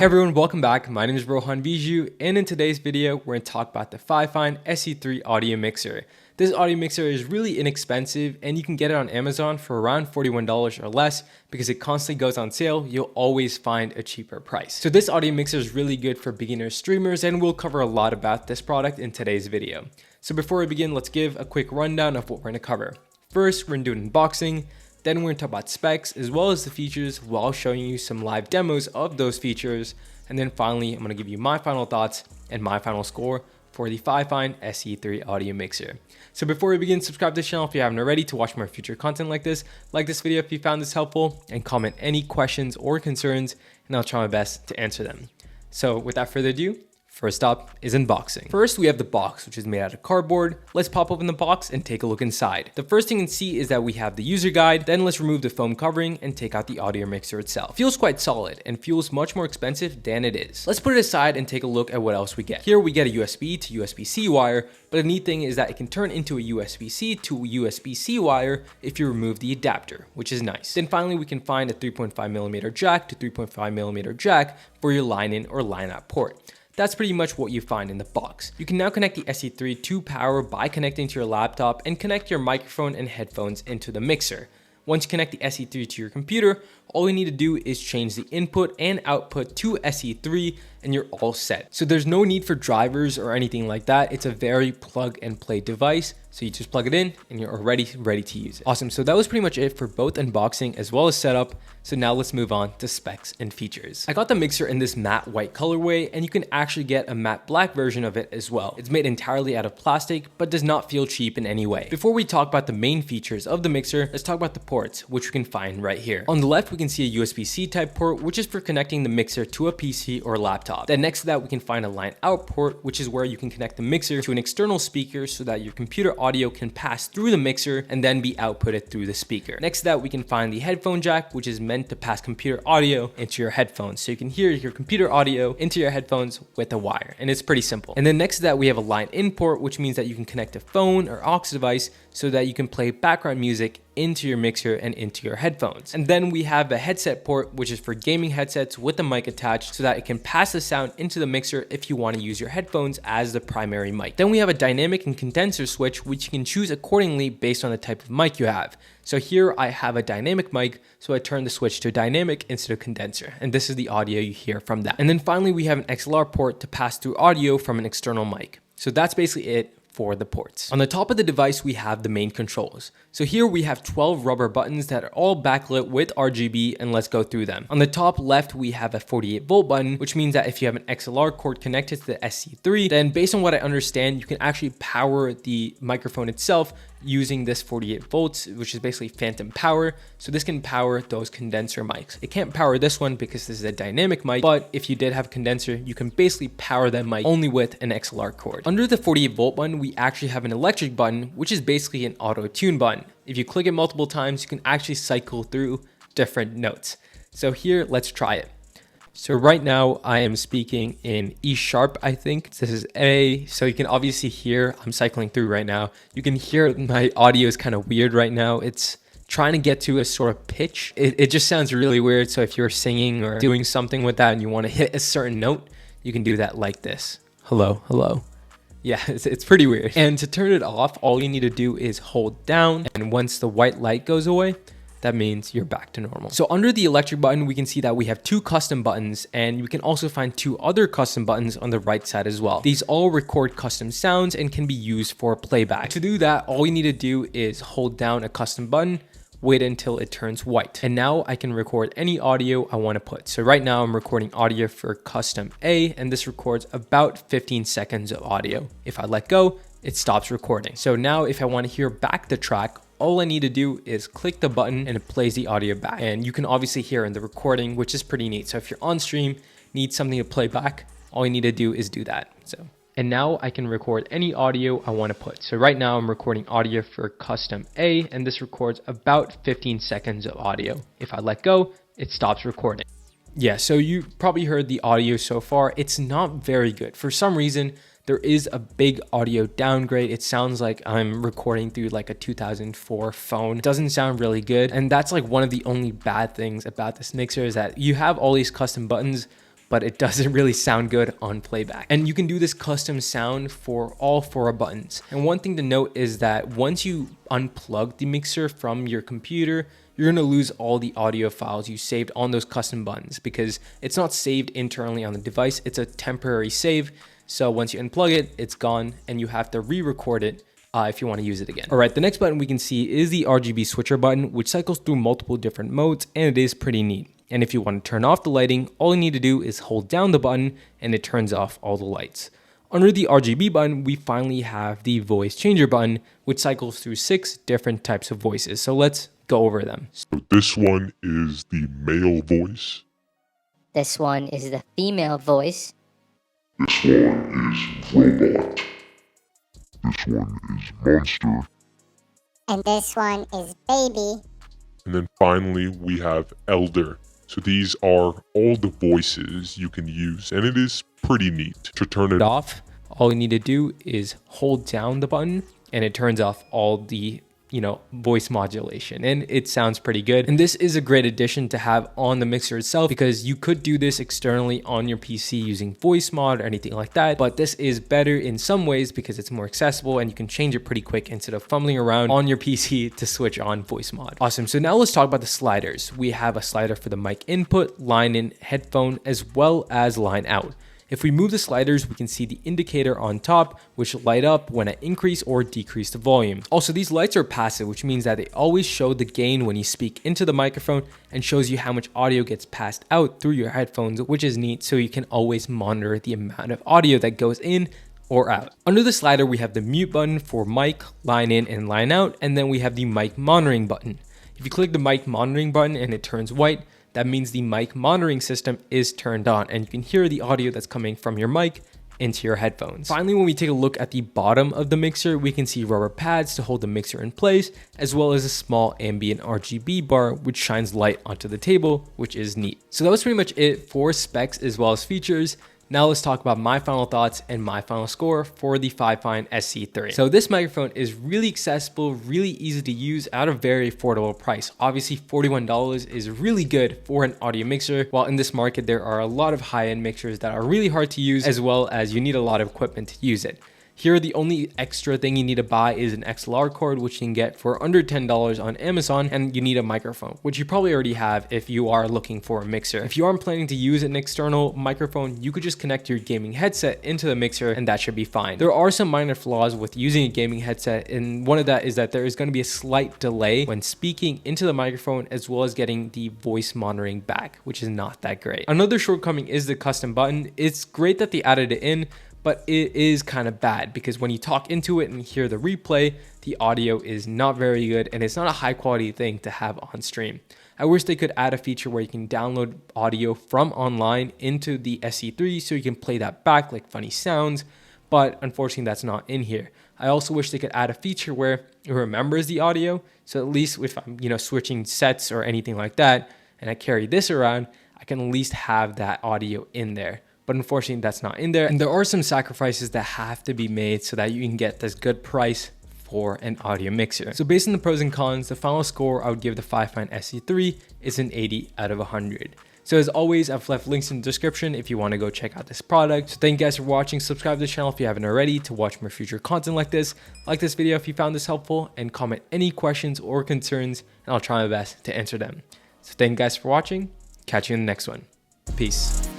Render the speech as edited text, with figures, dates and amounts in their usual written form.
Hey everyone, welcome back. My name is Rohan Viju, and in today's video, we're going to talk about the Fifine SE3 audio mixer. This audio mixer is really inexpensive, and you can get it on Amazon for around $41 or less because it constantly goes on sale. You'll always find a cheaper price. So this audio mixer is really good for beginner streamers, and we'll cover a lot about this product in today's video. So before we begin, let's give a quick rundown of what we're going to cover. First, we're going to do an unboxing. Then we're going to talk about specs as well as the features while showing you some live demos of those features. And then finally, I'm going to give you my final thoughts and my final score for the Fifine SE3 audio mixer. So before we begin, subscribe to the channel if you haven't already to watch more future content like this. Like this video if you found this helpful, and comment any questions or concerns, and I'll try my best to answer them. So without further ado, first up is unboxing. First, we have the box, which is made out of cardboard. Let's pop open the box and take a look inside. The first thing you can see is that we have the user guide. Then let's remove the foam covering and take out the audio mixer itself. It feels quite solid and feels much more expensive than it is. Let's put it aside and take a look at what else we get. Here we get a USB to USB-C wire, but the neat thing is that it can turn into a USB-C to USB-C wire if you remove the adapter, which is nice. Then finally, we can find a 3.5mm jack to 3.5mm jack for your line in or line out port. That's pretty much what you find in the box. You can now connect the SE3 to power by connecting to your laptop and connect your microphone and headphones into the mixer. Once you connect the SE3 to your computer, all you need to do is change the input and output to SE3 and you're all set. So there's no need for drivers or anything like that. It's a very plug and play device. So you just plug it in and you're already ready to use it. Awesome, so that was pretty much it for both unboxing as well as setup. So now let's move on to specs and features. I got the mixer in this matte white colorway, and you can actually get a matte black version of it as well. It's made entirely out of plastic, but does not feel cheap in any way. Before we talk about the main features of the mixer, let's talk about the ports, which we can find right here. On the left, we can see a USB-C type port, which is for connecting the mixer to a PC or laptop. Then next to that, we can find a line out port, which is where you can connect the mixer to an external speaker so that your computer audio can pass through the mixer and then be outputted through the speaker. Next to that, we can find the headphone jack, which is meant to pass computer audio into your headphones. So you can hear your computer audio into your headphones with a wire, and it's pretty simple. And then next to that, we have a line in port, which means that you can connect a phone or aux device so that you can play background music into your mixer and into your headphones. And then we have a headset port, which is for gaming headsets with a mic attached so that it can pass the sound into the mixer if you want to use your headphones as the primary mic. Then we have a dynamic and condenser switch, which you can choose accordingly based on the type of mic you have. So here I have a dynamic mic, so I turn the switch to dynamic instead of condenser, and this is the audio you hear from that. And then finally, we have an XLR port to pass through audio from an external mic. So that's basically it for the ports. On the top of the device, we have the main controls. So here we have 12 rubber buttons that are all backlit with RGB, and let's go through them. On the top left, we have a 48 volt button, which means that if you have an XLR cord connected to the SE3, then based on what I understand, you can actually power the microphone itself using this 48 volts, which is basically phantom power. So this can power those condenser mics. It can't power this one because this is a dynamic mic, but if you did have a condenser, you can basically power that mic only with an XLR cord. Under the 48 volt button, we actually have an electric button, which is basically an auto tune button. If you click it multiple times, you can actually cycle through different notes. So here, let's try it. So right now I am speaking in E sharp, I think. This is A, so you can obviously hear I'm cycling through right now. You can hear my audio is kind of weird right now. It's trying to get to a sort of pitch. It just sounds really weird. So if you're singing or doing something with that and you want to hit a certain note, you can do that like this. Hello, hello. Yeah, it's pretty weird. And to turn it off, all you need to do is hold down, and once the white light goes away, that means you're back to normal. So under the electric button, we can see that we have two custom buttons, and you can also find two other custom buttons on the right side as well. These all record custom sounds and can be used for playback. To do that, all you need to do is hold down a custom button, wait until it turns white. And now I can record any audio I want to put. So right now I'm recording audio for custom A, and this records about 15 seconds of audio. If I let go, it stops recording. So now if I want to hear back the track, all I need to do is click the button and it plays the audio back. And you can obviously hear in the recording, which is pretty neat. So if you're on stream, need something to play back, all you need to do is do that. And now I can record any audio I want to put. So right now I'm recording audio for custom A, and this records about 15 seconds of audio. If I let go, it stops recording. Yeah, so you probably heard the audio so far. It's not very good. For some reason, there is a big audio downgrade. It sounds like I'm recording through like a 2004 phone. It doesn't sound really good. And that's like one of the only bad things about this mixer is that you have all these custom buttons, but it doesn't really sound good on playback. And you can do this custom sound for all 4 buttons. And one thing to note is that once you unplug the mixer from your computer, you're going to lose all the audio files you saved on those custom buttons because it's not saved internally on the device. It's a temporary save. So once you unplug it, it's gone and you have to re-record it if you want to use it again. All right, the next button we can see is the RGB switcher button, which cycles through multiple different modes, and it is pretty neat. And if you want to turn off the lighting, all you need to do is hold down the button and it turns off all the lights. Under the RGB button, we finally have the voice changer button, which cycles through 6 different types of voices. So let's go over them. So this one is the male voice. This one is the female voice. This one is robot. This one is monster. And this one is baby. And then finally we have elder. So these are all the voices you can use, and it is pretty neat. To turn it off, all you need to do is hold down the button and it turns off all the voice modulation, and it sounds pretty good. And this is a great addition to have on the mixer itself because you could do this externally on your PC using voice mod or anything like that, but this is better in some ways because it's more accessible and you can change it pretty quick instead of fumbling around on your PC to switch on voice mod. Awesome. So now let's talk about the sliders. We have a slider for the mic input, line in, headphone, as well as line out. If we move the sliders, we can see the indicator on top, which light up when I increase or decrease the volume. Also, these lights are passive, which means that they always show the gain when you speak into the microphone and shows you how much audio gets passed out through your headphones, which is neat, so you can always monitor the amount of audio that goes in or out. Under the slider, we have the mute button for mic, line in, and line out, and then we have the mic monitoring button. If you click the mic monitoring button and it turns white, that means the mic monitoring system is turned on and you can hear the audio that's coming from your mic into your headphones. Finally, when we take a look at the bottom of the mixer, we can see rubber pads to hold the mixer in place, as well as a small ambient RGB bar, which shines light onto the table, which is neat. So that was pretty much it for specs as well as features. Now let's talk about my final thoughts and my final score for the Fifine SC3. So this microphone is really accessible, really easy to use at a very affordable price. Obviously $41 is really good for an audio mixer, while in this market there are a lot of high-end mixers that are really hard to use, as well as you need a lot of equipment to use it. Here, the only extra thing you need to buy is an XLR cord, which you can get for under $10 on Amazon, and you need a microphone, which you probably already have if you are looking for a mixer. If you aren't planning to use an external microphone, you could just connect your gaming headset into the mixer and that should be fine. There are some minor flaws with using a gaming headset, and one of that is that there is going to be a slight delay when speaking into the microphone, as well as getting the voice monitoring back, which is not that great. Another shortcoming is the custom button. It's great that they added it in, but it is kind of bad because when you talk into it and hear the replay, the audio is not very good and it's not a high quality thing to have on stream. I wish they could add a feature where you can download audio from online into the SC3 so you can play that back like funny sounds, but unfortunately that's not in here. I also wish they could add a feature where it remembers the audio, so at least if I'm switching sets or anything like that and I carry this around, I can at least have that audio in there. But unfortunately that's not in there, and there are some sacrifices that have to be made so that you can get this good price for an audio mixer. So based on the pros and cons, the final score I would give the Fifine SC3 is an 80 out of 100. So as always, I've left links in the description if you want to go check out this product. So thank you guys for watching. Subscribe to the channel if you haven't already to watch more future content like this. Like this video if you found this helpful, and comment any questions or concerns and I'll try my best to answer them. So thank you guys for watching. Catch you in the next one. Peace.